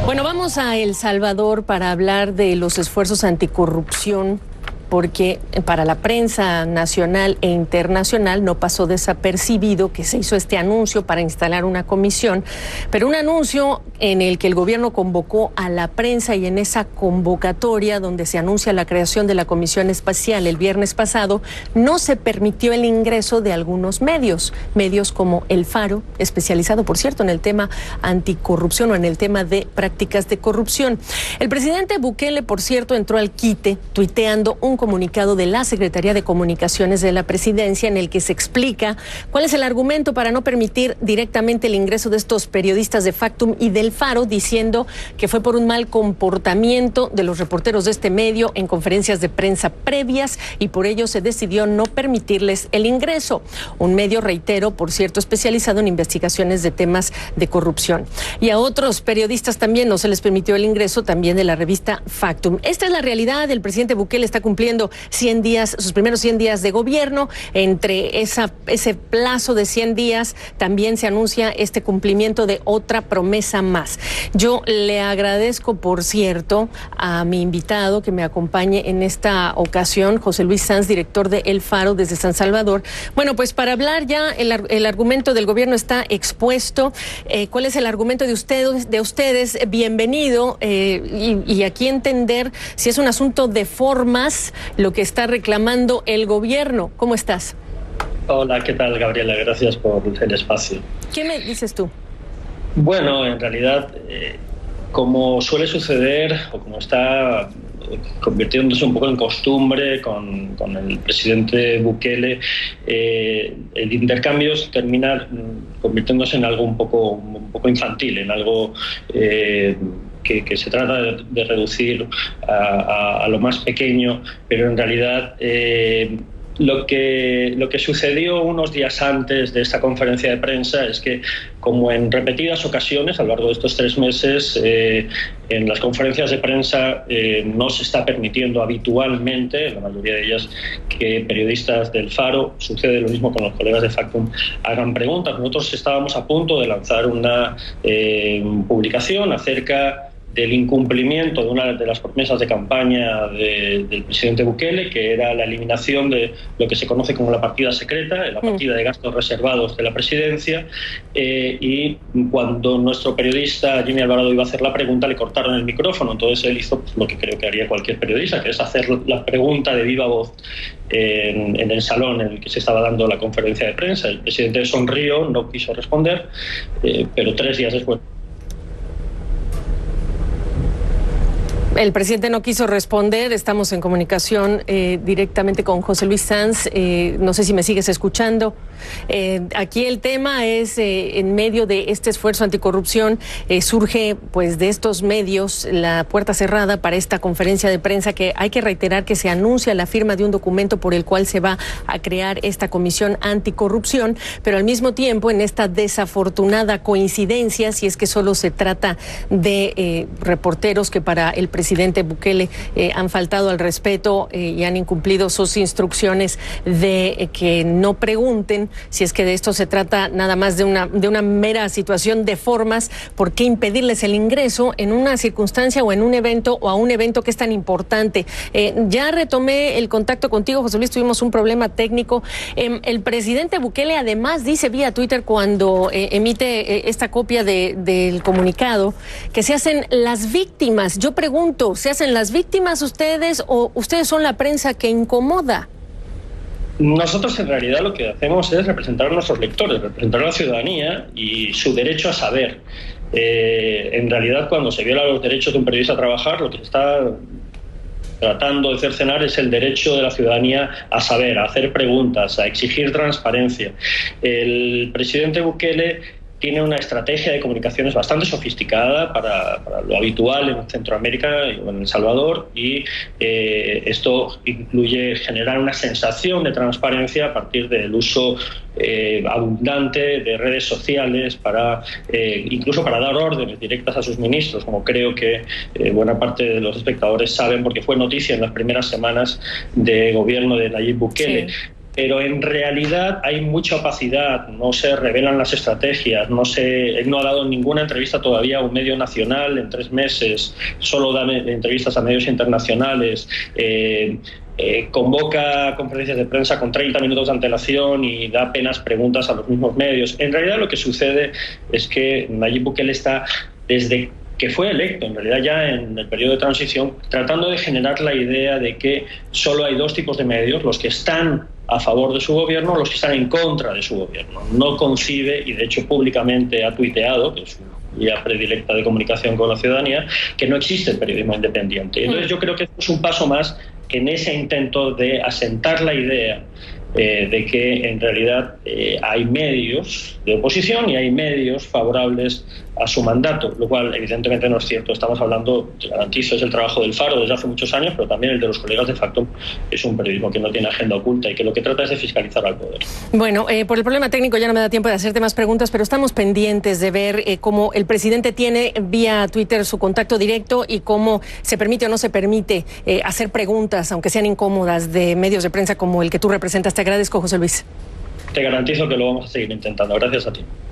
Bueno, vamos a El Salvador para hablar de los esfuerzos anticorrupción, porque para la prensa nacional e internacional no pasó desapercibido que se hizo este anuncio para instalar una comisión, pero un anuncio en el que el gobierno convocó a la prensa, y en esa convocatoria donde se anuncia la creación de la comisión espacial el viernes pasado, no se permitió el ingreso de algunos medios como El Faro, especializado, por cierto, en el tema anticorrupción o en el tema de prácticas de corrupción. El presidente Bukele, por cierto, entró al quite tuiteando un comunicado de la Secretaría de Comunicaciones de la Presidencia en el que se explica cuál es el argumento para no permitir directamente el ingreso de estos periodistas de Factum y del Faro, diciendo que fue por un mal comportamiento de los reporteros de este medio en conferencias de prensa previas y por ello se decidió no permitirles el ingreso. Un medio, reitero, por cierto, especializado en investigaciones de temas de corrupción. Y a otros periodistas también no se les permitió el ingreso, también de la revista Factum. Esta es la realidad. El presidente Bukele está cumpliendo 100 días, sus primeros 100 días de gobierno. Entre ese plazo de 100 días también se anuncia este cumplimiento de otra promesa más. Yo le agradezco, por cierto, a mi invitado que me acompañe en esta ocasión, José Luis Sanz, director de El Faro desde San Salvador. Bueno, pues para hablar ya, el argumento del gobierno está expuesto. ¿Cuál es el argumento de ustedes? Bienvenido. Y aquí entender si es un asunto de formas lo que está reclamando el gobierno. ¿Cómo estás? Hola, ¿qué tal, Gabriela? Gracias por el espacio. ¿Qué me dices tú? Bueno, en realidad, como suele suceder, o como está convirtiéndose un poco en costumbre con el presidente Bukele, el intercambio termina convirtiéndose en algo un poco infantil, en algo que se trata de reducir a lo más pequeño, pero en realidad lo que sucedió unos días antes de esta conferencia de prensa es que, como en repetidas ocasiones a lo largo de estos 3 meses, en las conferencias de prensa no se está permitiendo habitualmente, en la mayoría de ellas, que periodistas del Faro, sucede lo mismo con los colegas de Factum, hagan preguntas. Nosotros estábamos a punto de lanzar una publicación acerca del incumplimiento de una de las promesas de campaña del presidente Bukele, que era la eliminación de lo que se conoce como la partida secreta, la partida de gastos reservados de la presidencia, y cuando nuestro periodista Jimmy Alvarado iba a hacer la pregunta, le cortaron el micrófono. Entonces él hizo lo que creo que haría cualquier periodista, que es hacer la pregunta de viva voz en el salón en el que se estaba dando la conferencia de prensa. El presidente sonrió, no quiso responder, pero 3 días después... El presidente no quiso responder. Estamos en comunicación directamente con José Luis Sanz. No sé si me sigues escuchando. Aquí el tema es, en medio de este esfuerzo anticorrupción, surge pues de estos medios la puerta cerrada para esta conferencia de prensa, que hay que reiterar que se anuncia la firma de un documento por el cual se va a crear esta comisión anticorrupción, pero al mismo tiempo, en esta desafortunada coincidencia, si es que solo se trata de reporteros que para el presidente Bukele han faltado al respeto y han incumplido sus instrucciones de que no pregunten. Si es que de esto se trata nada más de una mera situación de formas, ¿por qué impedirles el ingreso en una circunstancia o en un evento, o a un evento que es tan importante? Ya retomé el contacto contigo, José Luis, tuvimos un problema técnico. El presidente Bukele además dice vía Twitter, cuando emite esta copia del comunicado, que se hacen las víctimas. Yo pregunto, ¿se hacen las víctimas ustedes o ustedes son la prensa que incomoda? Nosotros en realidad lo que hacemos es representar a nuestros lectores, representar a la ciudadanía y su derecho a saber. En realidad, cuando se violan los derechos de un periodista a trabajar, lo que se está tratando de cercenar es el derecho de la ciudadanía a saber, a hacer preguntas, a exigir transparencia. El presidente Bukele tiene una estrategia de comunicaciones bastante sofisticada para lo habitual en Centroamérica o en El Salvador, y esto incluye generar una sensación de transparencia a partir del uso abundante de redes sociales incluso para dar órdenes directas a sus ministros, como creo que buena parte de los espectadores saben, porque fue noticia en las primeras semanas de gobierno de Nayib Bukele. Sí. pero en realidad hay mucha opacidad, no se revelan las estrategias, él no ha dado ninguna entrevista todavía a un medio nacional en 3 meses, solo da entrevistas a medios internacionales, convoca conferencias de prensa con 30 minutos de antelación y da apenas preguntas a los mismos medios. En realidad lo que sucede es que Nayib Bukele está, desde que fue electo, en realidad ya en el periodo de transición, tratando de generar la idea de que solo hay 2 tipos de medios, los que están a favor de su gobierno, los que están en contra de su gobierno. No concibe, y de hecho públicamente ha tuiteado, que es una vía predilecta de comunicación con la ciudadanía, que no existe el periodismo independiente. Entonces yo creo que esto es un paso más en ese intento de asentar la idea de que en realidad hay medios de oposición y hay medios favorables a su mandato, lo cual evidentemente no es cierto. Estamos hablando, te garantizo, es el trabajo del Faro desde hace muchos años, pero también el de los colegas de Factum. Es un periodismo que no tiene agenda oculta y que lo que trata es de fiscalizar al poder. Bueno, por el problema técnico ya no me da tiempo de hacerte más preguntas, pero estamos pendientes de ver cómo el presidente tiene vía Twitter su contacto directo y cómo se permite o no se permite hacer preguntas, aunque sean incómodas, de medios de prensa como el que tú representas. Te agradezco, José Luis. Te garantizo que lo vamos a seguir intentando. Gracias a ti.